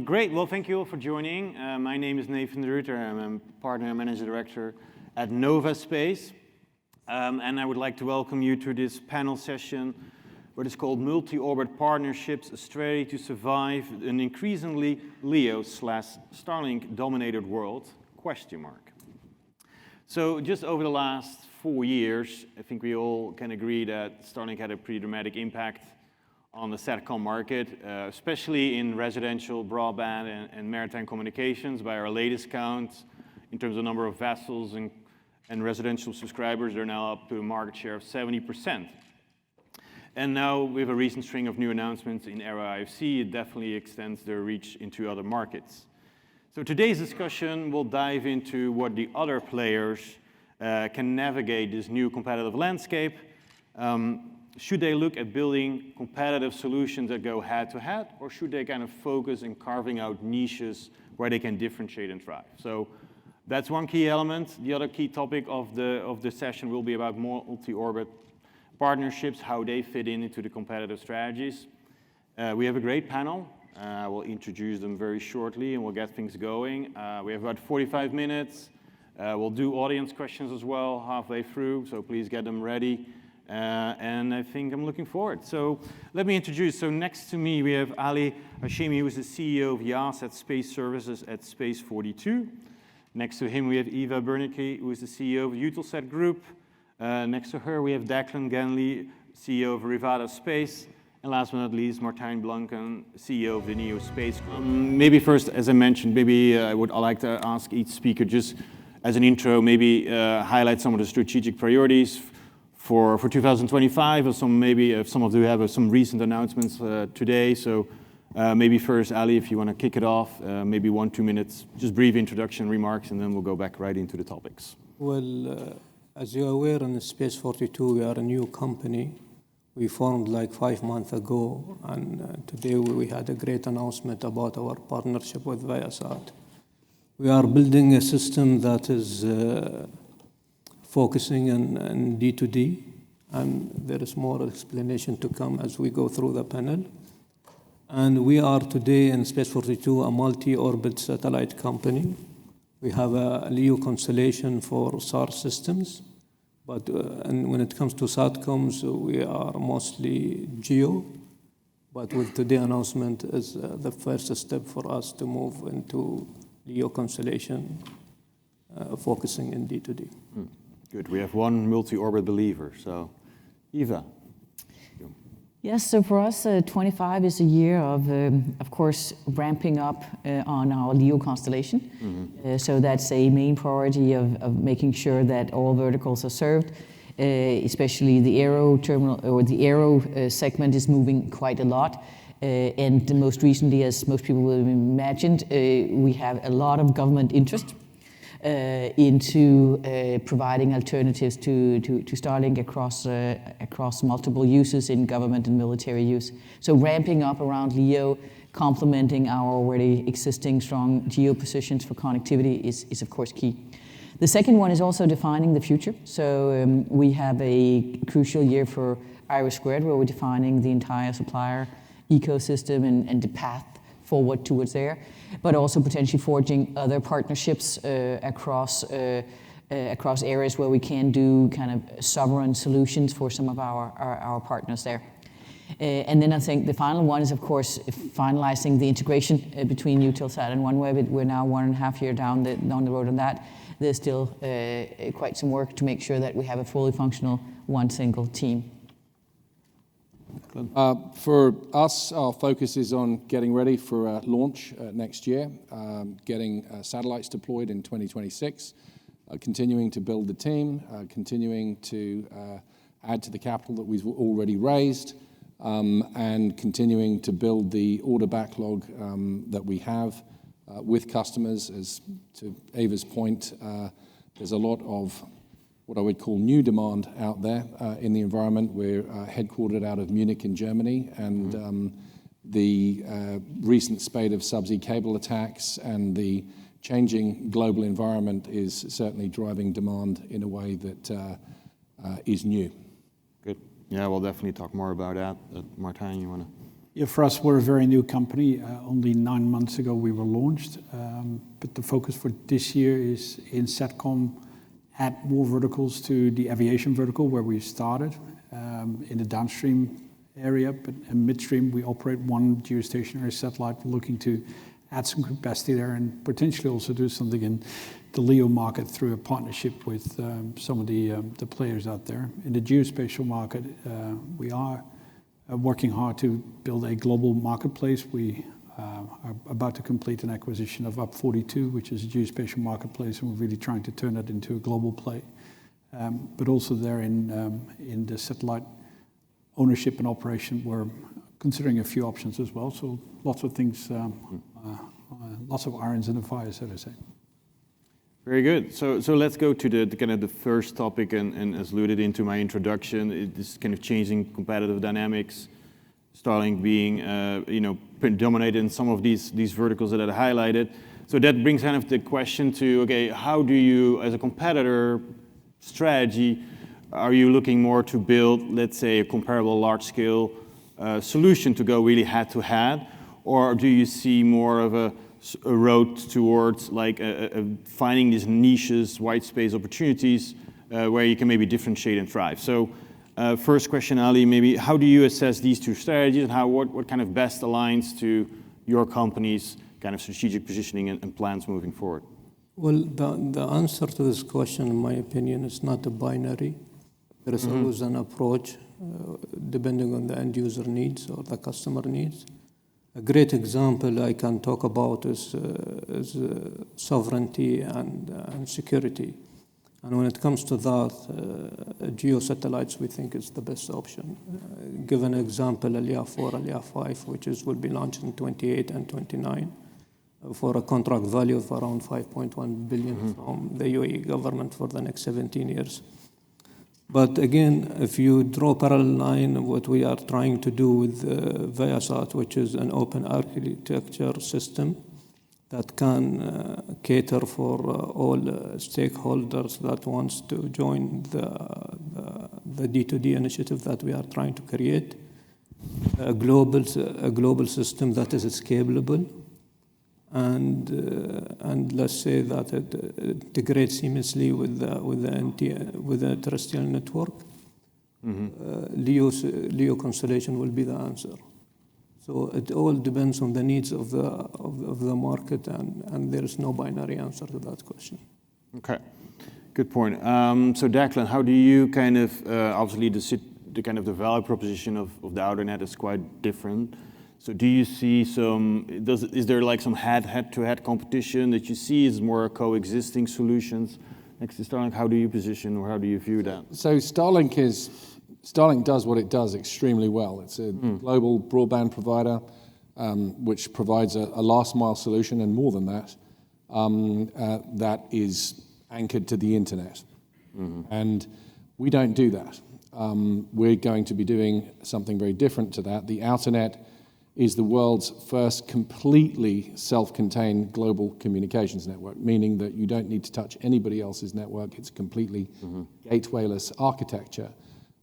Great. Well, thank you all for joining. My name is Nathan de Ruiter. I'm a partner and manager director at Nova Space. And I would like to welcome you to this panel session, what is called Multi-Orbit Partnerships, a Strategy to Survive an Increasingly LEO/Starlink-Dominated World, ? So just over the last 4 years, I think we all can agree that Starlink had a pretty dramatic impact on the SATCOM market, especially in residential broadband and maritime communications. By our latest count, in terms of number of vessels and residential subscribers, they're now up to a market share of 70%. And now, with a recent string of new announcements in Aero IFC, it definitely extends their reach into other markets. So today's discussion will dive into what the other players can navigate this new competitive landscape. Should they look at building competitive solutions that go head-to-head, or should they kind of focus in carving out niches where they can differentiate and thrive? So that's one key element. The other key topic of the session will be about multi-orbit partnerships, how they fit into the competitive strategies. We have a great panel. I will introduce them very shortly, and we'll get things going. We have about 45 minutes. We'll do audience questions as well halfway through, so please get them ready. And I think I'm looking forward. So let me introduce. So next to me, we have Ali Hashemi, who is the CEO of Yahsat Space Services at Space42. Next to him, we have Eva Berneke, who is the CEO of Eutelsat Group. Next to her, we have Declan Ganley, CEO of Rivada Space. And last but not least, Martijn Blanken, CEO of the NEO Space Group. Maybe first, as I mentioned, I'd like to ask each speaker just as an intro, maybe highlight some of the strategic priorities for 2025, or some of you have some recent announcements today. So maybe first, Ali, if you want to kick it off, maybe 1-2 minutes, just brief introduction remarks, and then we'll go back right into the topics. Well, as you're aware, in Space42, we are a new company. We formed like 5 months ago, and today we had a great announcement about our partnership with Viasat. We are building a system that is focusing on D2D, and there is more explanation to come as we go through the panel. And we are today in Space42 a multi-orbit satellite company. We have a LEO constellation for SAR systems, but and when it comes to SATCOMs, we are mostly GEO. But with today's announcement is the first step for us to move into LEO constellation, focusing in D2D. Good. We have one multi-orbit believer. So, Eva. Yes, so for us, 25 is a year of course, ramping up on our LEO constellation. Mm-hmm. So that's a main priority of making sure that all verticals are served, especially the aero terminal or the aero segment is moving quite a lot. And most recently, as most people will have imagined, we have a lot of government interest into providing alternatives to Starlink across multiple uses in government and military use. So ramping up around LEO, complementing our already existing strong GEO positions for connectivity is of course key. The second one is also defining the future. So we have a crucial year for IRIS², where we're defining the entire supplier ecosystem and the path forward towards there, but also potentially forging other partnerships across areas where we can do kind of sovereign solutions for some of our partners there. And then I think the final one is, of course, finalizing the integration between Eutelsat and OneWeb. We're now 1.5 years down the road on that. There's still quite some work to make sure that we have a fully functional one single team. For us, our focus is on getting ready for launch next year, getting satellites deployed in 2026, continuing to build the team, continuing to add to the capital that we've already raised, and continuing to build the order backlog that we have with customers. As to Eva's point, there's a lot of what I would call new demand out there in the environment. We're headquartered out of Munich in Germany, and the recent spate of subsea cable attacks and the changing global environment is certainly driving demand in a way that is new. Good. Yeah, we'll definitely talk more about that. Martijn, you want to? Yeah, for us, we're a very new company. Only 9 months ago we were launched. But the focus for this year is in Satcom, add more verticals to the aviation vertical where we started. In the downstream area, but in midstream we operate one geostationary satellite, looking to add some capacity there and potentially also do something in the LEO market through a partnership with some of the players out there. In the geospatial market, we are working hard to build a global marketplace. We are about to complete an acquisition of Up42, which is a geospatial marketplace, and we're really trying to turn that into a global play. But also there in the satellite ownership and operation, we're considering a few options as well. So lots of things, lots of irons in the fire, so to say. Very good. So let's go to the kind of the first topic, and as alluded into my introduction, this kind of changing competitive dynamics, Starlink being predominated in some of these verticals that I highlighted. So that brings kind of the question to, okay, how do you, as a competitor strategy, are you looking more to build, let's say, a comparable large-scale solution to go really head-to-head, or do you see more of a road towards like finding these niches, white space opportunities where you can maybe differentiate and thrive? So first question, Ali, maybe how do you assess these two strategies, and what kind of best aligns to your company's kind of strategic positioning and plans moving forward? Well, the answer to this question, in my opinion, is not a binary. There is always an approach depending on the end user needs or the customer needs. A great example I can talk about is sovereignty and security. And when it comes to that, geosatellites we think is the best option. Give an example, Aliyah 4, Aliyah 5, which will be launched in 28 and 29 for a contract value of around 5.1 billion from the UAE government for the next 17 years. But again, if you draw a parallel line, what we are trying to do with Viasat, which is an open architecture system that can cater for all stakeholders that wants to join the D2D initiative that we are trying to create, a global system that is scalable, and let's say that it integrates seamlessly with the terrestrial network. LEO constellation will be the answer. So it all depends on the needs of the market, and there is no binary answer to that question. Okay, good point. So Declan, how do you kind of obviously the kind of the value proposition of the outer net is quite different. So do you see is there like some head-to-head competition that you see? Is more coexisting solutions next to Starlink? How do you position, or how do you view that? So Starlink does what it does extremely well. It's a global broadband provider, which provides a last mile solution, and more than that, that is anchored to the internet. And we don't do that. We're going to be doing something very different to that. The outer net is the world's first completely self-contained global communications network, meaning that you don't need to touch anybody else's network. It's completely gatewayless architecture,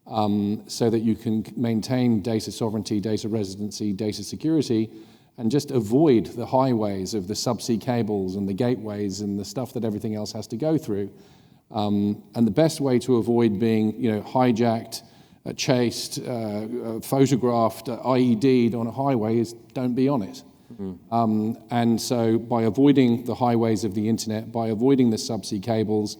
so that you can maintain data sovereignty, data residency, data security, and just avoid the highways of the subsea cables and the gateways and the stuff that everything else has to go through. And the best way to avoid being, hijacked, chased, photographed, IED'd on a highway is don't be on it. And so by avoiding the highways of the internet, by avoiding the subsea cables,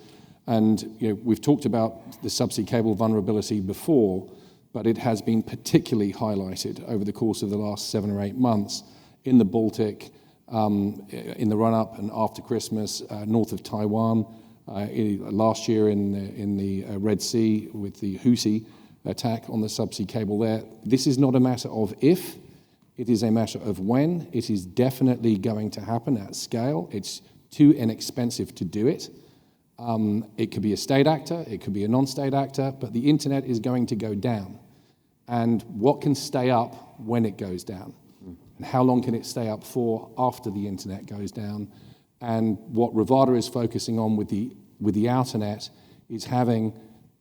and we've talked about the subsea cable vulnerability before, but it has been particularly highlighted over the course of the last 7 or 8 months in the Baltic, in the run-up and after Christmas, north of Taiwan, last year in the Red Sea with the Houthi attack on the subsea cable there. This is not a matter of if, it is a matter of when. It is definitely going to happen at scale. It's too inexpensive to do it. It could be a state actor, it could be a non-state actor, but the internet is going to go down. And what can stay up when it goes down? And how long can it stay up for after the internet goes down? And what Rivada is focusing on with the outer net is having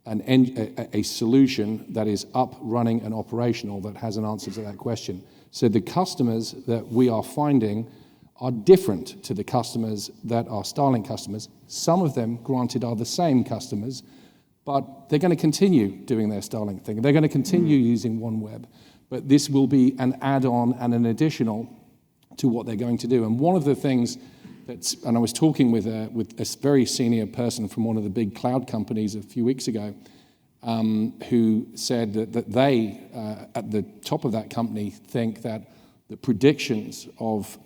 a solution that is up, running, and operational that has an answer to that question. So the customers that we are finding are different to the customers that are Starlink customers. Some of them, granted, are the same customers, but they're going to continue doing their Starlink thing. They're going to continue using OneWeb, but this will be an add-on and an additional to what they're going to do. And one of the things and I was talking with a very senior person from one of the big cloud companies a few weeks ago, who said that they, at the top of that company, think that the predictions of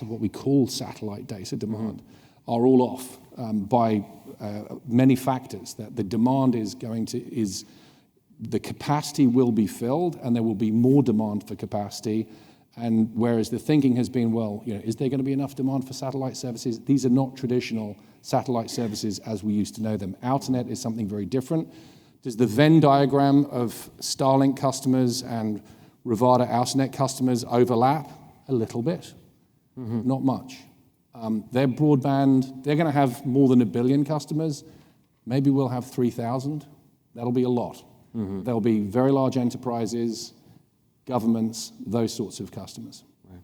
what we call satellite data demand are all off by many factors. That the demand the capacity will be filled, and there will be more demand for capacity. And whereas the thinking has been, well, is there going to be enough demand for satellite services? These are not traditional satellite services as we used to know them. Outernet is something very different. Does the Venn diagram of Starlink customers and Rivada Outernet customers overlap? A little bit, not much. Their broadband, they're going to have more than 1 billion customers. Maybe we'll have 3,000. That'll be a lot. There'll be very large enterprises, governments, those sorts of customers. Right.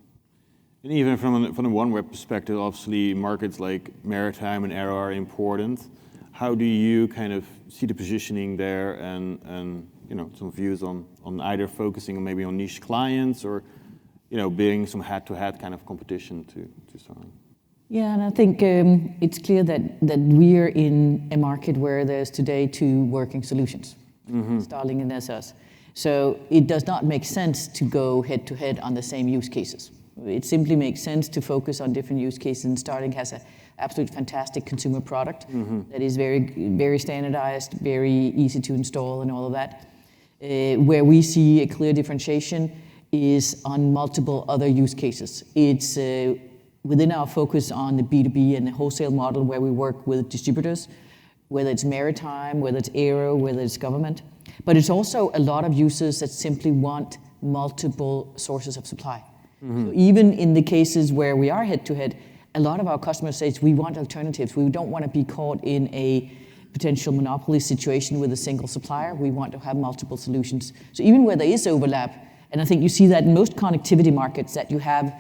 And even from the OneWeb perspective, obviously markets like maritime and aero are important. How do you kind of see the positioning there, and some views on either focusing maybe on niche clients or being some head-to-head kind of competition to Starlink? Yeah, and I think it's clear that we're in a market where there's today 2 working solutions, Starlink and us. So it does not make sense to go head-to-head on the same use cases. It simply makes sense to focus on different use cases, and Starlink has an absolute fantastic consumer product that is very, very standardized, very easy to install and all of that. Where we see a clear differentiation is on multiple other use cases. It's within our focus on the B2B and the wholesale model, where we work with distributors, whether it's maritime, whether it's aero, whether it's government. But it's also a lot of users that simply want multiple sources of supply. So even in the cases where we are head-to-head, a lot of our customers say we want alternatives. We don't want to be caught in a potential monopoly situation with a single supplier. We want to have multiple solutions. So even where there is overlap, and I think you see that in most connectivity markets, that you have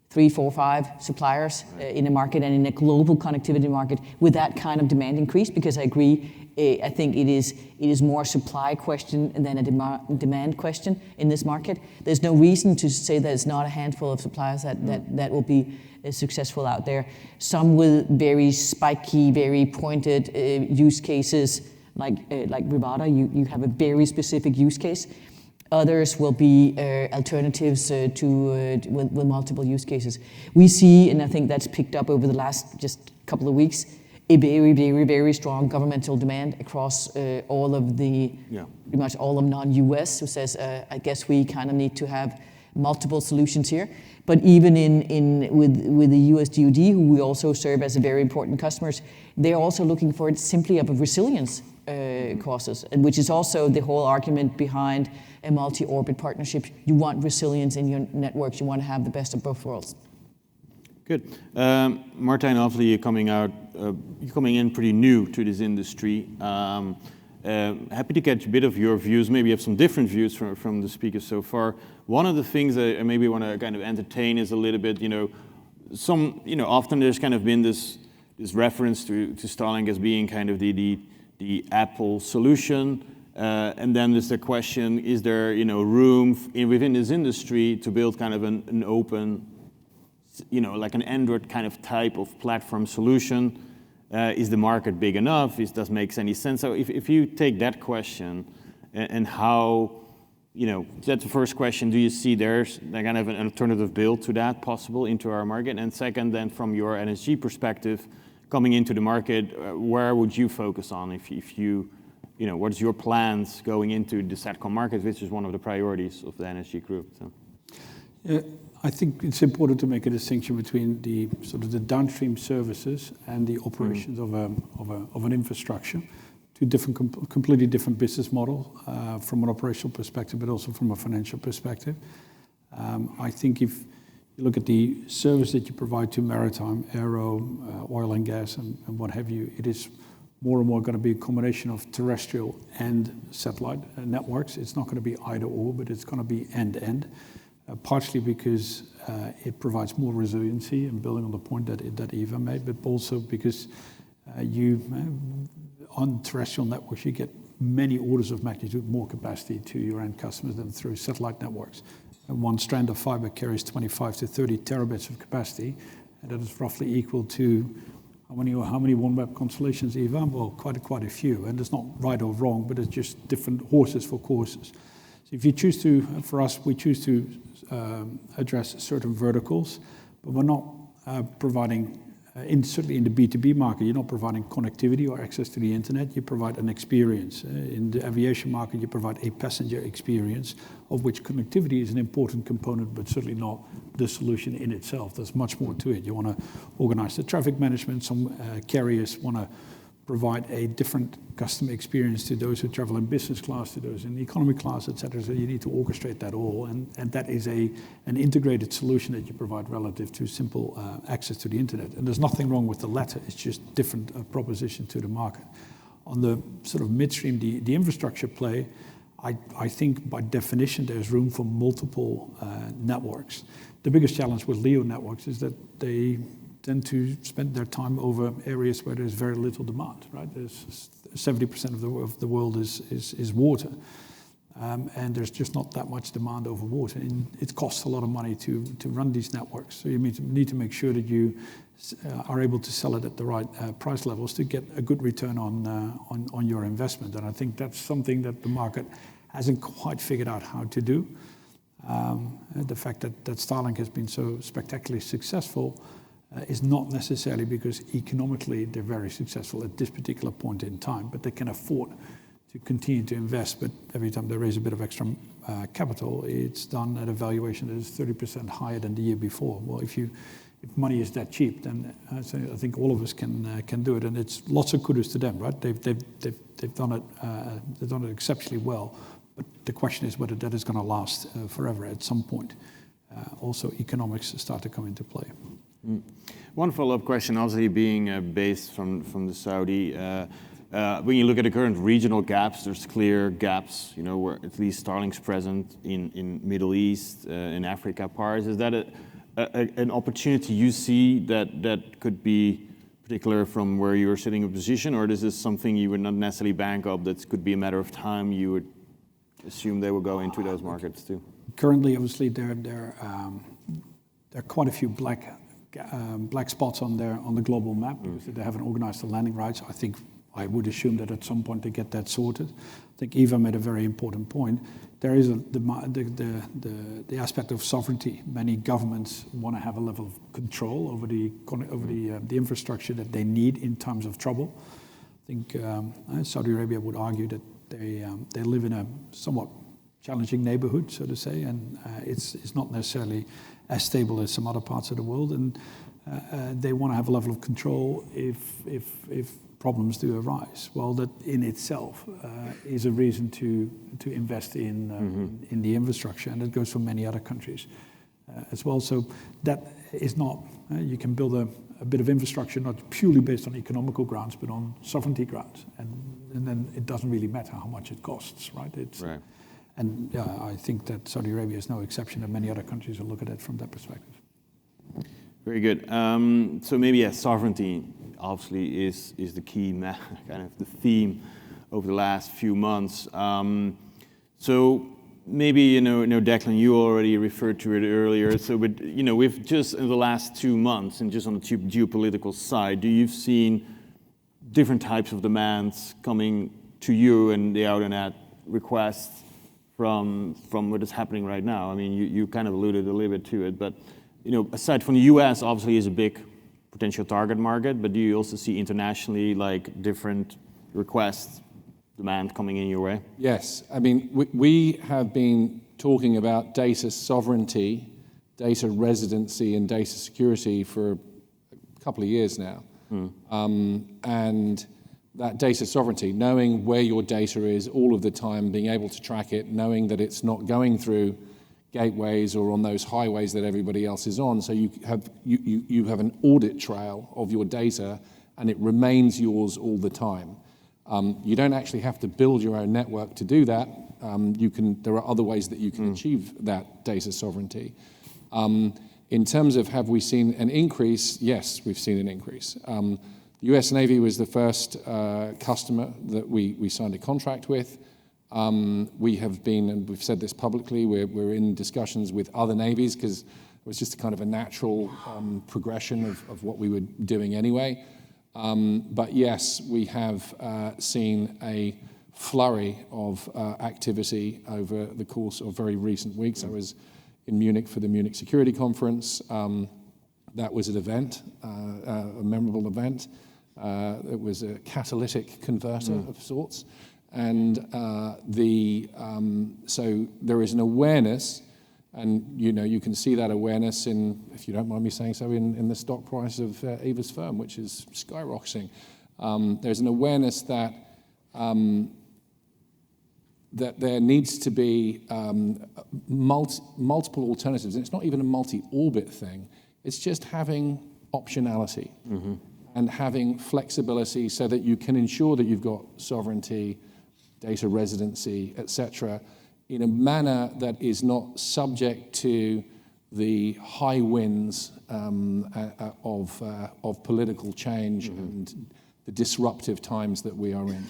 3, 4, 5 suppliers in a market, and in a global connectivity market with that kind of demand increase, because I agree, I think it is more a supply question than a demand question in this market. There's no reason to say that it's not a handful of suppliers that will be successful out there. Some with very spiky, very pointed use cases, like Rivada, you have a very specific use case. Others will be alternatives with multiple use cases. We see, and I think that's picked up over the last just couple of weeks, a very, very, very strong governmental demand across all of pretty much all of non-US, who says, I guess we kind of need to have multiple solutions here. But even with the US DoD, who we also serve as a very important customers, they're also looking for it simply of a resilience causes, and which is also the whole argument behind a multi-orbit partnership. You want resilience in your networks. You want to have the best of both worlds. Good. Martijn, obviously you're coming in pretty new to this industry. Happy to get a bit of your views. Maybe you have some different views from the speakers so far. One of the things that I maybe want to kind of entertain is a little bit, often there's kind of been this reference to Starlink as being kind of the Apple solution. And then there's the question, is there room within this industry to build kind of an open, like an Android kind of type of platform solution? Is the market big enough? Does make any sense? So if you take that question and how, that's the first question, do you see there's kind of an alternative build to that possible into our market? And second, then from your NSG perspective, coming into the market, where would you focus on if you, what's your plans going into the SATCOM market, which is one of the priorities of the NSG group? So. Yeah, I think it's important to make a distinction between the sort of the downstream services and the operations of an infrastructure. 2 different, completely different business model from an operational perspective, but also from a financial perspective. I think if you look at the service that you provide to maritime, aero, oil and gas, and what have you, it is more and more going to be a combination of terrestrial and satellite networks. It's not going to be either or, but it's going to be end-to-end. partially because it provides more resiliency, and building on the point that Eva made, but also because on terrestrial networks, you get many orders of magnitude more capacity to your end customers than through satellite networks. And one strand of fiber carries 25 to 30 terabits of capacity, and that is roughly equal to how many OneWeb constellations, Eva? Well, quite a few, and it's not right or wrong, but it's just different horses for courses. So if you choose to, for us, we choose to address certain verticals, but we're not providing, certainly in the B2B market, you're not providing connectivity or access to the internet, you provide an experience. In the aviation market, you provide a passenger experience, of which connectivity is an important component, but certainly not the solution in itself. There's much more to it. You want to organize the traffic management. Some carriers want to provide a different customer experience to those who travel in business class, to those in economy class, et cetera. So you need to orchestrate that all, and that is an integrated solution that you provide relative to simple access to the internet. And there's nothing wrong with the latter, it's just different proposition to the market. On the sort of midstream, the infrastructure play, I think by definition there's room for multiple networks. The biggest challenge with LEO networks is that they tend to spend their time over areas where there's very little demand, right? There's 70% of the world is water. And there's just not that much demand over water. And it costs a lot of money to run these networks. So you need to make sure that you are able to sell it at the right price levels to get a good return on your investment. And I think that's something that the market hasn't quite figured out how to do. The fact that Starlink has been so spectacularly successful is not necessarily because economically they're very successful at this particular point in time, but they can afford to continue to invest. But every time they raise a bit of extra capital, it's done at a valuation that is 30% higher than the year before. Well, if money is that cheap, then I think all of us can do it, and it's lots of kudos to them, right? They've done it exceptionally well. But the question is whether that is going to last forever at some point. Also, economics start to come into play. One follow-up question, obviously being based from the Saudi, when you look at the current regional gaps, there's clear gaps, where at least Starlink's present in Middle East, in Africa parts. Is that an opportunity you see that could be particular from where you're sitting in position, or is this something you would not necessarily bank up that could be a matter of time you would assume they will go into those markets too? Currently, obviously, there are quite a few black spots on the global map because they haven't organized the landing rights. I would assume that at some point they get that sorted. I think Eva made a very important point. There is the aspect of sovereignty. Many governments want to have a level of control over the infrastructure that they need in times of trouble. I think Saudi Arabia would argue that they live in a somewhat challenging neighborhood, so to say, and it's not necessarily as stable as some other parts of the world, and they want to have a level of control if problems do arise. Well, that in itself is a reason to invest in the infrastructure, and it goes for many other countries as well. So that is not, you can build a bit of infrastructure not purely based on economical grounds, but on sovereignty grounds, and then it doesn't really matter how much it costs, right? Right. And I think that Saudi Arabia is no exception, and many other countries will look at it from that perspective. Very good. So maybe sovereignty obviously is the key kind of the theme over the last few months. So maybe Declan, you already referred to it earlier. So, but we've just in the last 2 months, and just on the geopolitical side, you've seen different types of demands coming to you and the out-and-out requests from what is happening right now. I mean, you kind of alluded a little bit to it, but aside from the U.S., obviously is a big potential target market, but do you also see internationally like different requests, demand coming in your way? Yes, I mean we have been talking about data sovereignty, data residency, and data security for a couple of years now, and that data sovereignty, knowing where your data is all of the time, being able to track it, knowing that it's not going through gateways or on those highways that everybody else is on, so you have an audit trail of your data, and it remains yours all the time. You don't actually have to build your own network to do that. there are other ways that you can achieve that data sovereignty. In terms of have we seen an increase? Yes, we've seen an increase. The US Navy was the first customer that we signed a contract with. We have been, and we've said this publicly, we're in discussions with other navies because it was just kind of a natural progression of what we were doing anyway. But yes, we have seen a flurry of activity over the course of very recent weeks. I was in Munich for the Munich Security Conference. That was an event, a memorable event. It was a catalytic converter of sorts. And so there is an awareness, and you can see that awareness in, if you don't mind me saying so, in the stock price of Eva's firm, which is skyrocketing. There's an awareness that that there needs to be multiple alternatives. And it's not even a multi-orbit thing. It's just having optionality and having flexibility so that you can ensure that you've got sovereignty, data residency, etc., in a manner that is not subject to the high winds of political change and the disruptive times that we are in.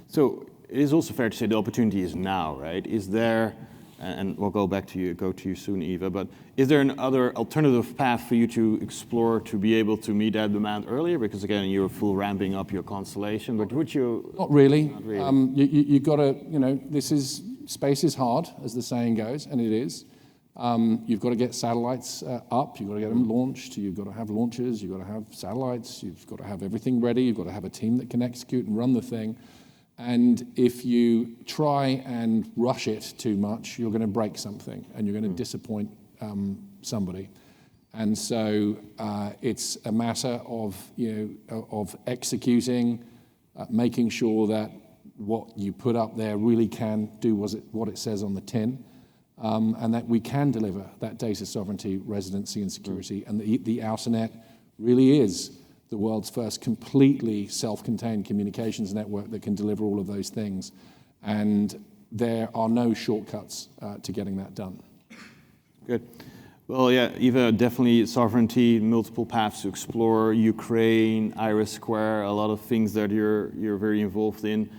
So it is also fair to say the opportunity is now, right? Is there, and we'll go to you soon, Eva, but is there another alternative path for you to explore to be able to meet that demand earlier? Because again, you're full ramping up your constellation, but would you? Not really. Not really. You got to, space is hard, as the saying goes, and it is. You've got to get satellites up, you've got to get them launched, you've got to have launches, you've got to have satellites, you've got to have everything ready, you've got to have a team that can execute and run the thing. And if you try and rush it too much, you're going to break something and you're going to disappoint somebody. And so it's a matter of executing, making sure that what you put up there really can do what it says on the tin, and that we can deliver that data sovereignty, residency, and security. And the Outernet really is the world's first completely self-contained communications network that can deliver all of those things. And there are no shortcuts to getting that done. Good. Well, yeah, Eva, definitely sovereignty, multiple paths to explore, Ukraine, IRIS², a lot of things that you're very involved in.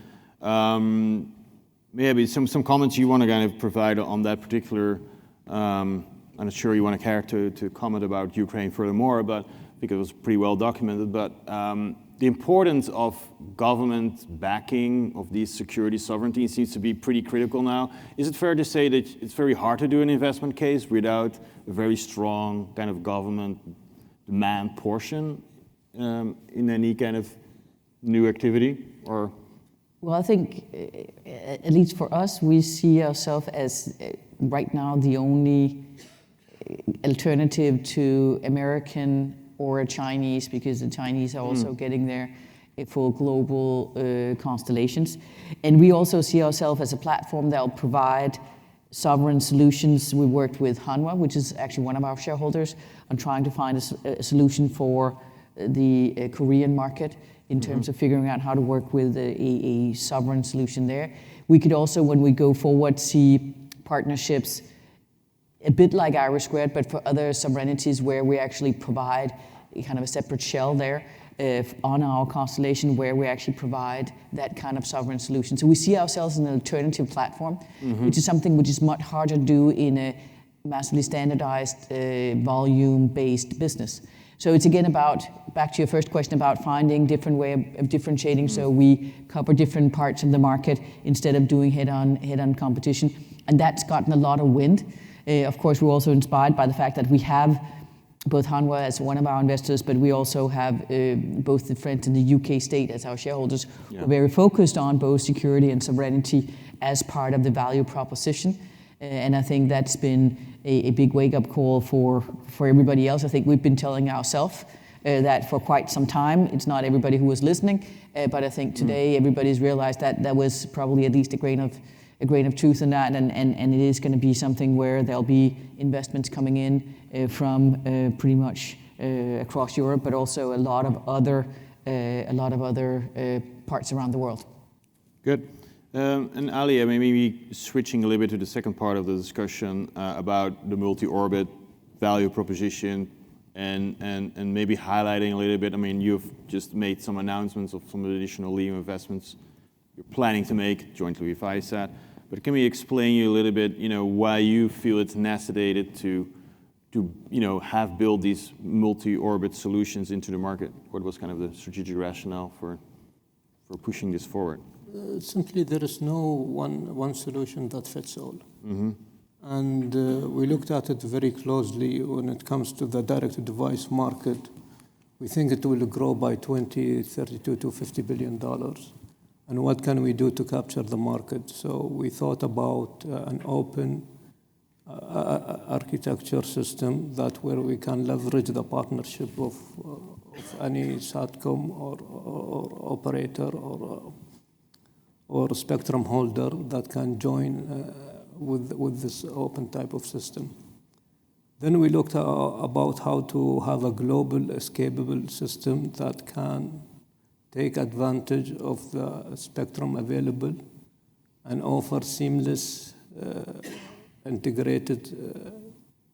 Maybe some comments you want to kind of provide on that particular, I'm not sure you want to care to comment about Ukraine furthermore, but I think it was pretty well documented, but the importance of government backing of these security sovereignty seems to be pretty critical now. Is it fair to say that it's very hard to do an investment case without a very strong kind of government demand portion in any kind of new activity? Or? Well, I think, at least for us, we see ourselves as right now the only alternative to American or Chinese, because the Chinese are also getting their full global constellations. And we also see ourselves as a platform that will provide sovereign solutions. We worked with Hanwha, which is actually one of our shareholders, on trying to find a solution for the Korean market in terms of figuring out how to work with a sovereign solution there. We could also, when we go forward, see partnerships a bit like IRIS², but for other sovereignties where we actually provide a kind of a separate shell there on our constellation where we actually provide that kind of sovereign solution. So we see ourselves as an alternative platform, which is something which is much harder to do in a massively standardized volume-based business. So it's again about, back to your first question, about finding different way of differentiating so we cover different parts of the market instead of doing head-on competition. And that's gotten a lot of wind. Of course, we're also inspired by the fact that we have both Hanwha as one of our investors, but we also have both the French and the UK state as our shareholders. Yeah. We're very focused on both security and sovereignty as part of the value proposition. And I think that's been a big wake-up call for everybody else. I think we've been telling ourselves that for quite some time. It's not everybody who was listening, but I think today everybody's realized that that was probably at least a grain of truth in that, and it is going to be something where there'll be investments coming in from pretty much across Europe, but also a lot of other parts around the world. Good. And Ali, maybe switching a little bit to the second part of the discussion about the multi-orbit value proposition and maybe highlighting a little bit. I mean, you've just made some announcements of some additional LEO investments you're planning to make jointly with Viasat. But can we explain you a little bit, why you feel it's necessary to have built these multi-orbit solutions into the market? What was kind of the strategic rationale for pushing this forward? Simply, there is no one solution that fits all. And we looked at it very closely when it comes to the direct-to-device market. We think it will grow by 2032 to $50 billion. And what can we do to capture the market? So we thought about an open architecture system where we can leverage the partnership of any SATCOM or operator or spectrum holder that can join with this open type of system. Then we looked about how to have a global scalable system that can take advantage of the spectrum available and offer seamless integrated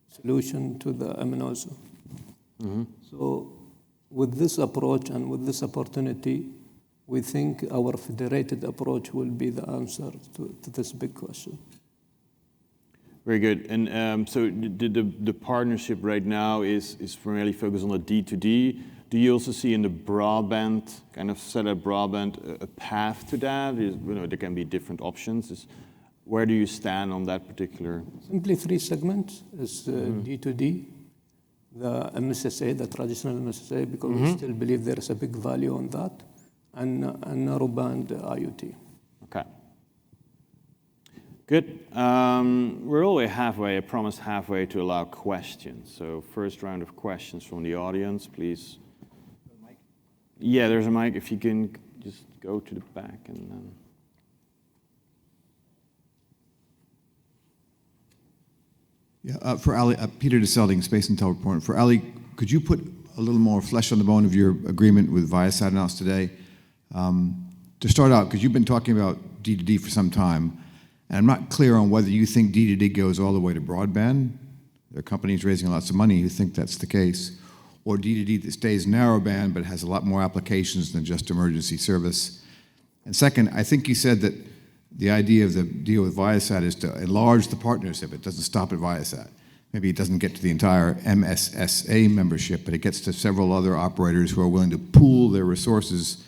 solution to the MNOs. So with this approach and with this opportunity, we think our federated approach will be the answer to this big question. Very good. And so the partnership right now is primarily focused on the D2D. Do you also see in the broadband, kind of set-up broadband, a path to that? There can be different options. Where do you stand on that particular? Simply 3 segments is D2D, the MSSA, the traditional MSSA, because we still believe there is a big value on that, and narrowband IoT. Okay. Good. We're already halfway. I promised halfway to allow questions. So first round of questions from the audience, please. Yeah, there's a mic. If you can just go to the back and then. Yeah, for Ali, Peter DeSelding, Space Intel Report. For Ali, could you put a little more flesh on the bone of your agreement with Viasat announced today? To start out, because you've been talking about D2D for some time, and I'm not clear on whether you think D2D goes all the way to broadband. There are companies raising lots of money who think that's the case. Or D2D that stays narrowband but has a lot more applications than just emergency service. And second, I think you said that the idea of the deal with Viasat is to enlarge the partnership. It doesn't stop at Viasat. Maybe it doesn't get to the entire MSSA membership, but it gets to several other operators who are willing to pool their resources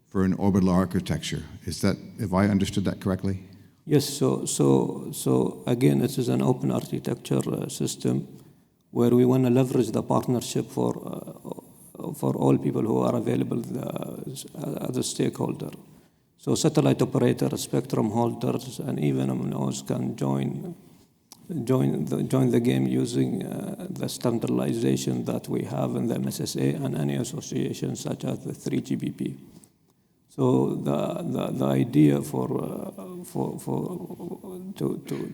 for an orbital architecture. Is that, have I understood that correctly? Yes, so again, this is an open architecture system where we want to leverage the partnership for all people who are available as a stakeholder. So satellite operators, spectrum holders, and even MNOs can join the game using the standardization that we have in the MSSA and any association such as the 3GPP. So the idea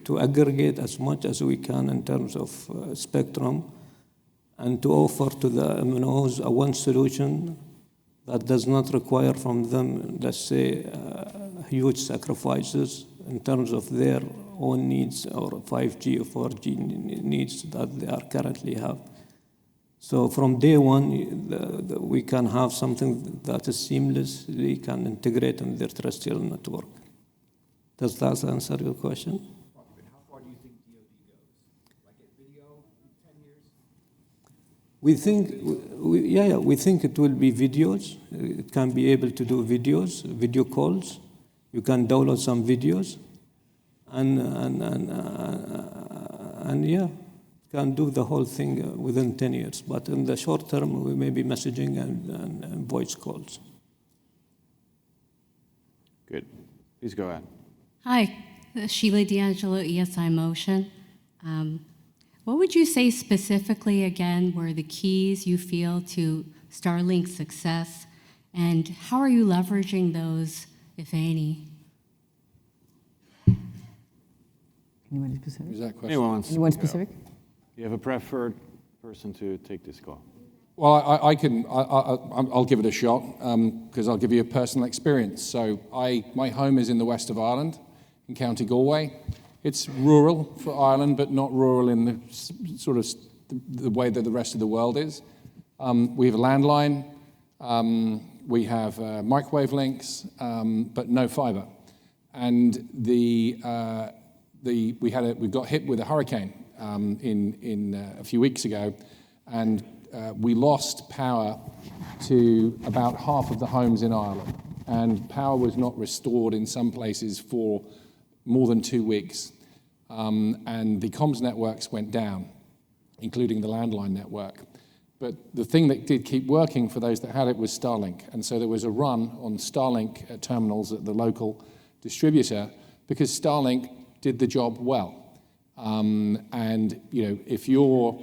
to aggregate as much as we can in terms of spectrum and to offer to the MNOs a one solution that does not require from them, let's say, huge sacrifices in terms of their own needs or 5G or 4G needs that they are currently have. So from day one, we can have something that is seamless, we can integrate in their terrestrial network. Does that answer your question? How far do you think DoD goes? Like a video in 10 years? We think it will be videos. It can be able to do videos, video calls. You can download some videos, and yeah, can do the whole thing within 10 years. But in the short term, we may be messaging and voice calls. Good. Please go ahead. Hi, Sheila D'Angelo, ESI Motion. What would you say specifically, again, were the keys you feel to Starlink's success, and how are you leveraging those, if any? Anyone specific? Is that question? Anyone wants to Anyone go? specific? You have a preferred person to take this call? Well, I'll give it a shot because I'll give you a personal experience. So my home is in the west of Ireland, in County Galway. It's rural for Ireland, but not rural in the sort of the way that the rest of the world is. We have a landline, we have microwave links, but no fiber. And we got hit with a hurricane a few weeks ago, and we lost power to about half of the homes in Ireland. And power was not restored in some places for more than 2 weeks. And the comms networks went down, including the landline network. But the thing that did keep working for those that had it was Starlink. And so there was a run on Starlink terminals at the local distributor because Starlink did the job well. And if you're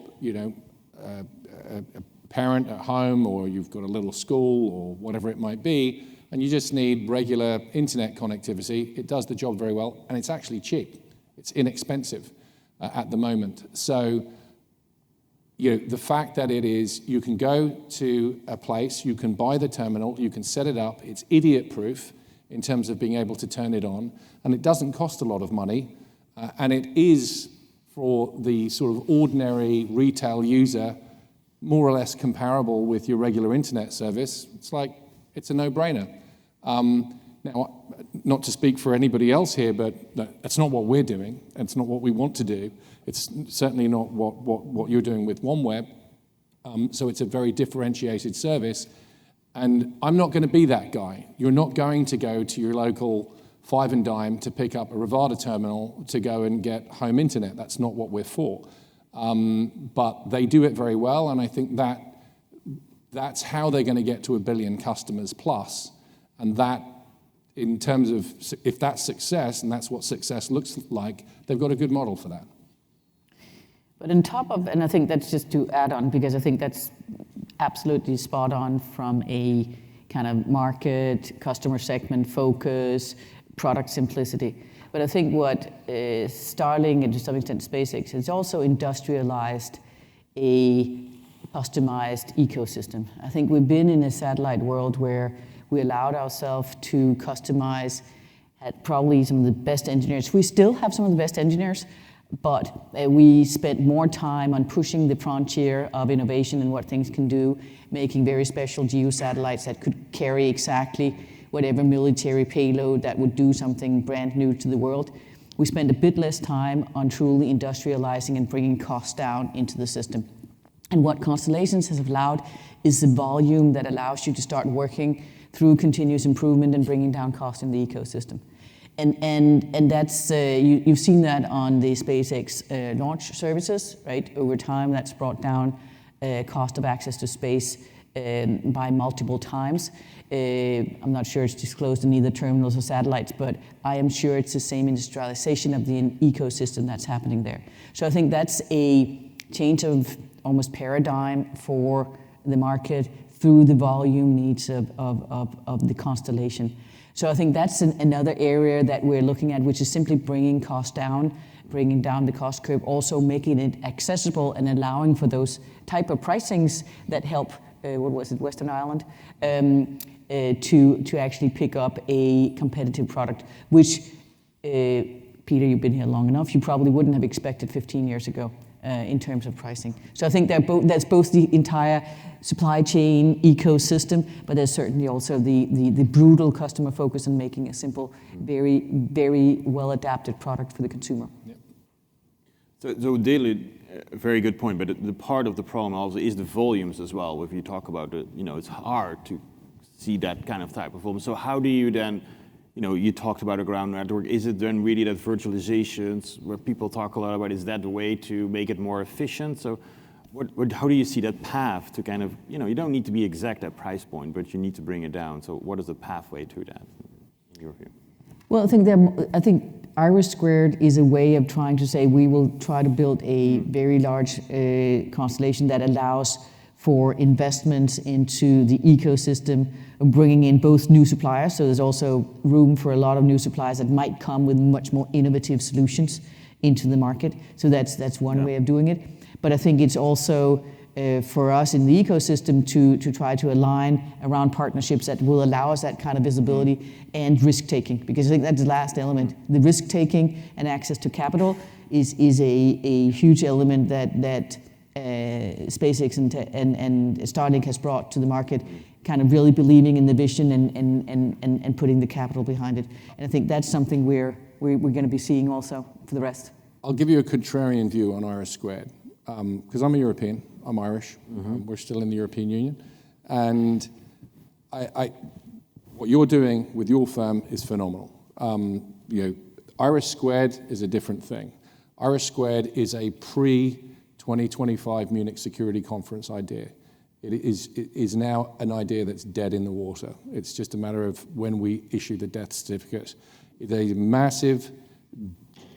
a parent at home, or you've got a little school or whatever it might be, and you just need regular internet connectivity, it does the job very well, and it's actually cheap. It's inexpensive at the moment. So the fact that you can go to a place, you can buy the terminal, you can set it up, it's idiot-proof in terms of being able to turn it on, and it doesn't cost a lot of money, and it is, for the sort of ordinary retail user, more or less comparable with your regular internet service. It's a no-brainer. Now, not to speak for anybody else here, but that's not what we're doing, and it's not what we want to do. It's certainly not what you're doing with OneWeb. So it's a very differentiated service, and I'm not going to be that guy. You're not going to go to your local Five and Dime to pick up a Rivada terminal to go and get home internet. That's not what we're for. But they do it very well, and I think that's how they're going to get to 1 billion customers plus. And that, in terms of if that's success, and that's what success looks like, they've got a good model for that. But on top of, and I think that's just to add on, because I think that's absolutely spot on from a kind of market, customer segment focus, product simplicity. But I think what Starlink and to some extent SpaceX has also industrialized a customized ecosystem. I think we've been in a satellite world where we allowed ourselves to customize, had probably some of the best engineers. We still have some of the best engineers, but we spent more time on pushing the frontier of innovation and what things can do, making very special geo satellites that could carry exactly whatever military payload that would do something brand new to the world. We spent a bit less time on truly industrializing and bringing costs down into the system. And what Constellations has allowed is the volume that allows you to start working through continuous improvement and bringing down costs in the ecosystem. And that's, you've seen that on the SpaceX launch services, right? Over time, that's brought down cost of access to space by multiple times. I'm not sure it's disclosed in either terminals or satellites, but I am sure it's the same industrialization of the ecosystem that's happening there. So I think that's a change of almost paradigm for the market through the volume needs of the constellation. So I think that's another area that we're looking at, which is simply bringing costs down, bringing down the cost curve, also making it accessible and allowing for those type of pricings that help, Western Ireland, to actually pick up a competitive product, which, Peter, you've been here long enough, you probably wouldn't have expected 15 years ago in terms of pricing. So I think that's both the entire supply chain ecosystem, but there's certainly also the brutal customer focus on making a simple, very, very well-adapted product for the consumer. Yeah. So David, a very good point, but the part of the problem also is the volumes as well. If you talk about it, it's hard to see that kind of type of volume. So how do you then, you talked about a ground network. Is it then really that virtualizations where people talk a lot about, is that the way to make it more efficient? So how do you see that path to kind of, you don't need to be exact at price point, but you need to bring it down. So what is the pathway to that, in your view? Well, I think IRIS² is a way of trying to say we will try to build a very large constellation that allows for investments into the ecosystem, of bringing in both new suppliers. So there's also room for a lot of new suppliers that might come with much more innovative solutions into the market. So that's one way of doing it. But I think it's also for us in the ecosystem to try to align around partnerships that will allow us that kind of visibility and risk-taking, because I think that's the last element. The risk-taking and access to capital is a huge element that SpaceX and Starlink has brought to the market, kind of really believing in the vision and putting the capital behind it. And I think that's something we're going to be seeing also for the rest. I'll give you a contrarian view on IRIS², because I'm a European, I'm Irish, we're still in the European Union, and what you're doing with your firm is phenomenal. IRIS² is a different thing. IRIS² is a pre-2025 Munich Security Conference idea. It is now an idea that's dead in the water. It's just a matter of when we issue the death certificate. It's a massive,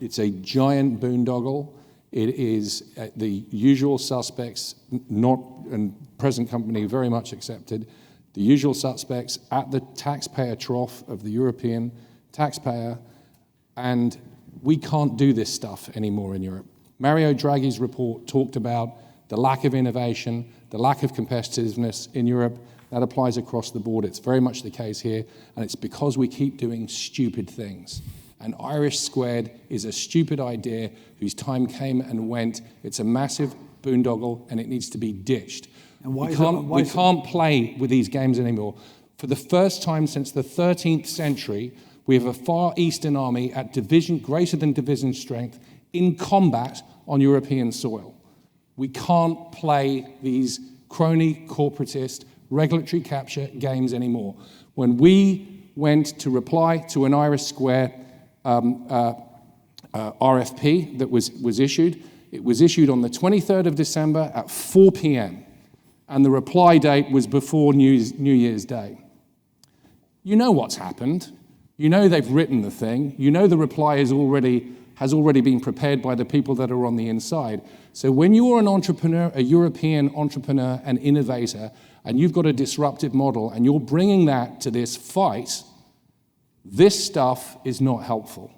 it's a giant boondoggle. It is the usual suspects, and present company very much accepted, the usual suspects at the taxpayer trough of the European taxpayer, and we can't do this stuff anymore in Europe. Mario Draghi's report talked about the lack of innovation, the lack of competitiveness in Europe. That applies across the board. It's very much the case here, and it's because we keep doing stupid things. And IRIS² is a stupid idea whose time came and went. It's a massive boondoggle, and it needs to be ditched. And why we can't play with these games anymore. For the first time since the 13th century, we have a Far Eastern army at greater than division strength in combat on European soil. We can't play these crony, corporatist, regulatory capture games anymore. When we went to reply to an IRIS² RFP that was issued, it was issued on the 23rd of December at 4 p.m. and the reply date was before New Year's Day. You know what's happened. You know they've written the thing. You know the reply has already been prepared by the people that are on the inside. So when you're an entrepreneur, a European entrepreneur and innovator, and you've got a disruptive model and you're bringing that to this fight, this stuff is not helpful.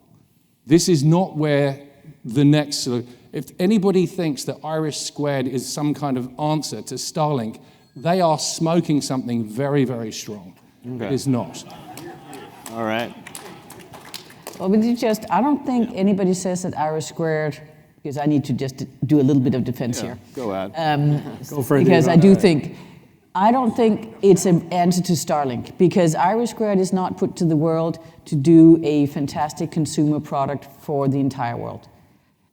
This is not where the next... If anybody thinks that IRIS² is some kind of answer to Starlink, they are smoking something very, very strong. Okay. It is not. All right. Well, but I don't think anybody says that IRIS², because I need to just do a little bit of defense here. Go ahead. Go for it. Because I don't think it's an answer to Starlink, because IRIS² is not put to the world to do a fantastic consumer product for the entire world.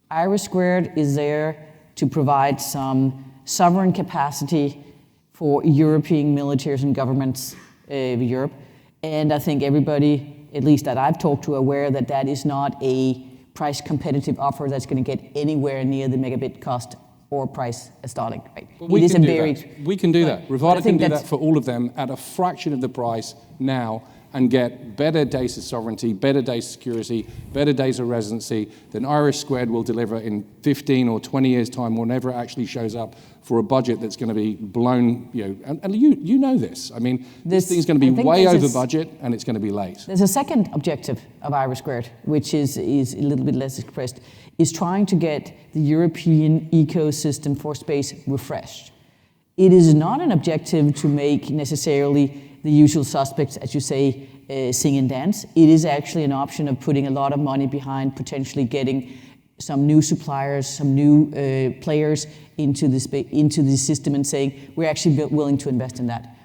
IRIS² is there to provide some sovereign capacity for European militaries and governments of Europe. And I think everybody, at least that I've talked to, aware that that is not a price competitive offer that's going to get anywhere near the megabit cost or price as Starlink. Right? We can do that. Rivada can do that for all of them at a fraction of the price now, and get better data sovereignty, better data security, better data residency than IRIS² will deliver in 15 or 20 years' time, whenever it actually shows up for a budget that's going to be blown, and you know this. I mean, this thing's going to be way over budget, and it's going to be late. There's a second objective of IRIS², which is a little bit less expressed, is trying to get the European ecosystem for space refreshed. It is not an objective to make necessarily the usual suspects, as you say, sing and dance. It is actually an option of putting a lot of money behind potentially getting some new suppliers, some new players into the system, and saying, we're actually willing to invest in that.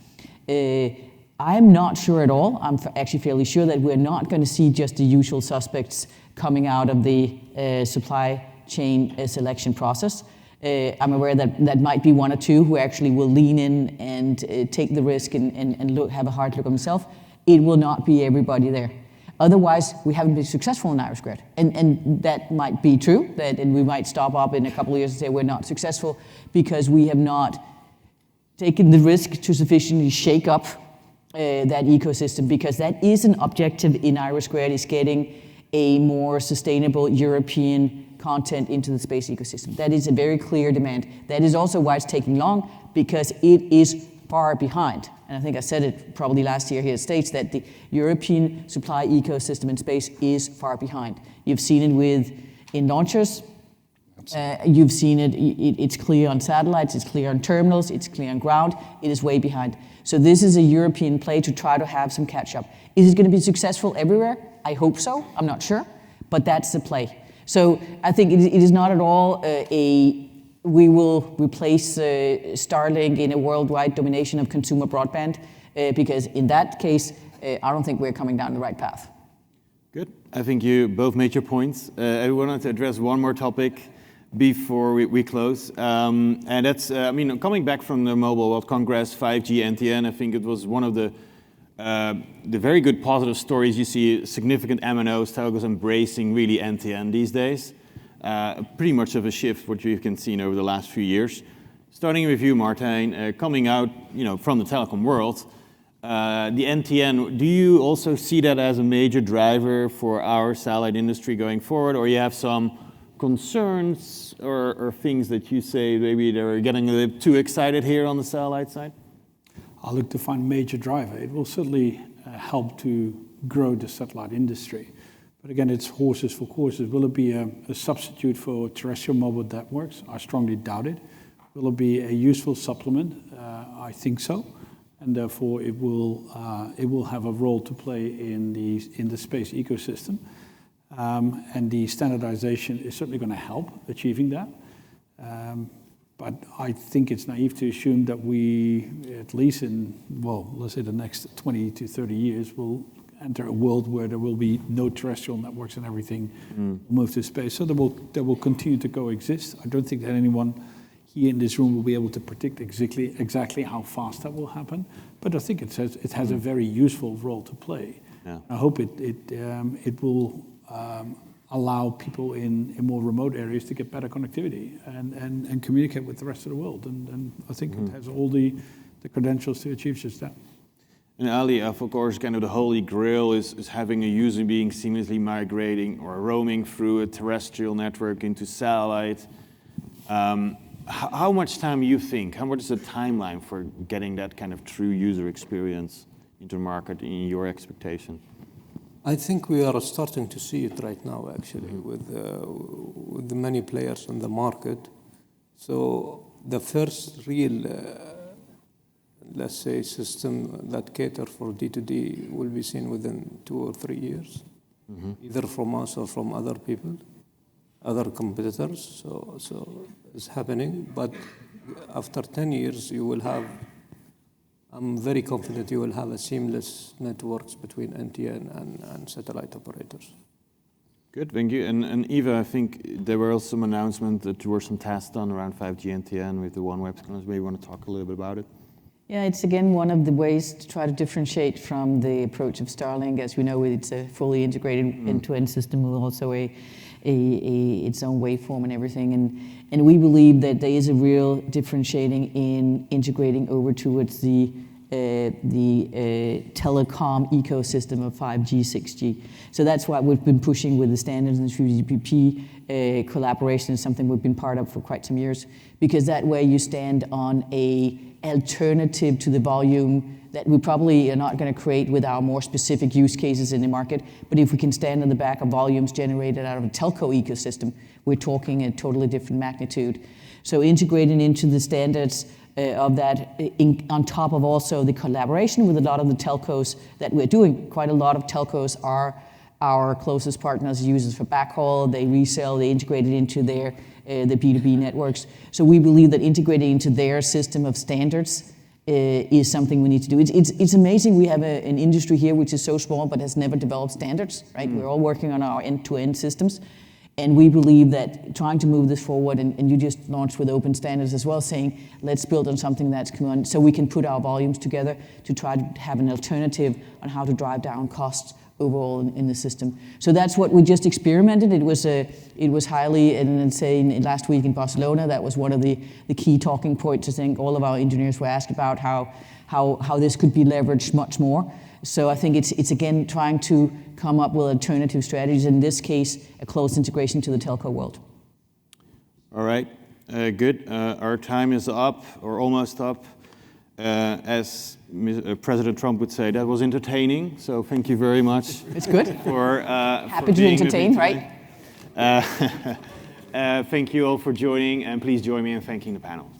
I'm not sure at all. I'm actually fairly sure that we're not going to see just the usual suspects coming out of the supply chain selection process. I'm aware that might be one or two who actually will lean in and take the risk and have a hard look at themselves. It will not be everybody there. Otherwise, we haven't been successful in IRIS². And that might be true, and we might stop up in a couple of years and say we're not successful because we have not taken the risk to sufficiently shake up that ecosystem, because that is an objective in IRIS², is getting a more sustainable European content into the space ecosystem. That is a very clear demand. That is also why it's taking long, because it is far behind. And I think I said it probably last year here at States, that the European supply ecosystem in space is far behind. You've seen it in launchers, You've seen it. It's clear on satellites, it's clear on terminals, it's clear on ground. It is way behind. So this is a European play to try to have some catch up. Is it going to be successful everywhere? I hope so. I'm not sure, but that's the play. So I think it is not at all we will replace Starlink in a worldwide domination of consumer broadband, because in that case, I don't think we're coming down the right path. Good. I think you both made your points. I wanted to address one more topic before we close, and that's, coming back from the Mobile World Congress, 5G NTN, I think it was one of the very good positive stories. You see significant MNOs, telcos embracing really NTN these days. Pretty much of a shift, what you can see over the last few years. Starting with you, Martijn, coming out from the telecom world, the NTN, do you also see that as a major driver for our satellite industry going forward, or you have some concerns or things that you say maybe they're getting a little too excited here on the satellite side? I'll look to find major driver. It will certainly help to grow the satellite industry. But again, it's horses for courses. Will it be a substitute for terrestrial mobile networks? I strongly doubt it. Will it be a useful supplement? I think so. And therefore, it will have a role to play in the space ecosystem. And the standardization is certainly going to help achieving that. But I think it's naive to assume that we, at least let's say the next 20 to 30 years, will enter a world where there will be no terrestrial networks and everything will move to space. So they will continue to coexist. I don't think that anyone here in this room will be able to predict exactly how fast that will happen. But I think it has a very useful role to play. Yeah. I hope it will allow people in more remote areas to get better connectivity and communicate with the rest of the world. And I think it has all the credentials to achieve just that. And Ali, of course, kind of the holy grail is having a user being seamlessly migrating or roaming through a terrestrial network into satellite. How much time do you think? How much is the timeline for getting that kind of true user experience into the market in your expectation? I think we are starting to see it right now, actually, with the many players in the market. So the first real, let's say, system that cater for D2D will be seen within 2 or 3 years, either from us or from other people, other competitors. So it's happening. But after 10 years, you will have, I'm very confident you will have a seamless networks between NTN and satellite operators. Good, thank you. And Eva, I think there were also some announcements that there were some tests done around 5G NTN with the OneWeb technology. Maybe you want to talk a little bit about it? Yeah, it's again one of the ways to try to differentiate from the approach of Starlink. As we know, it's a fully integrated end-to-end system with also its own waveform and everything. And we believe that there is a real differentiating in integrating over towards the telecom ecosystem of 5G, 6G. So that's why we've been pushing with the standards and 3GPP collaboration is something we've been part of for quite some years, because that way you stand on a alternative to the volume that we probably are not going to create with our more specific use cases in the market. But if we can stand on the back of volumes generated out of a telco ecosystem, we're talking a totally different magnitude. So integrating into the standards of that, on top of also the collaboration with a lot of the telcos that we're doing. Quite a lot of telcos are our closest partners, users for backhaul. They resell, they integrate it into their the B2B networks. So we believe that integrating into their system of standards is something we need to do. It's amazing we have an industry here which is so small but has never developed standards, right? We're all working on our end-to-end systems. And we believe that trying to move this forward, and you just launched with open standards as well, saying, let's build on something that's common, so we can put our volumes together to try to have an alternative on how to drive down costs overall in the system. So that's what we just experimented. It was highly, and saying last week in Barcelona, that was one of the key talking points. I think all of our engineers were asked about how this could be leveraged much more. So I think it's again trying to come up with alternative strategies, in this case, a close integration to the telco world. All right, good. Our time is up, or almost up. As President Trump would say, that was entertaining, so thank you very much. It's good. For Happy to entertain, right? Thank you all for joining, and please join me in thanking the panel.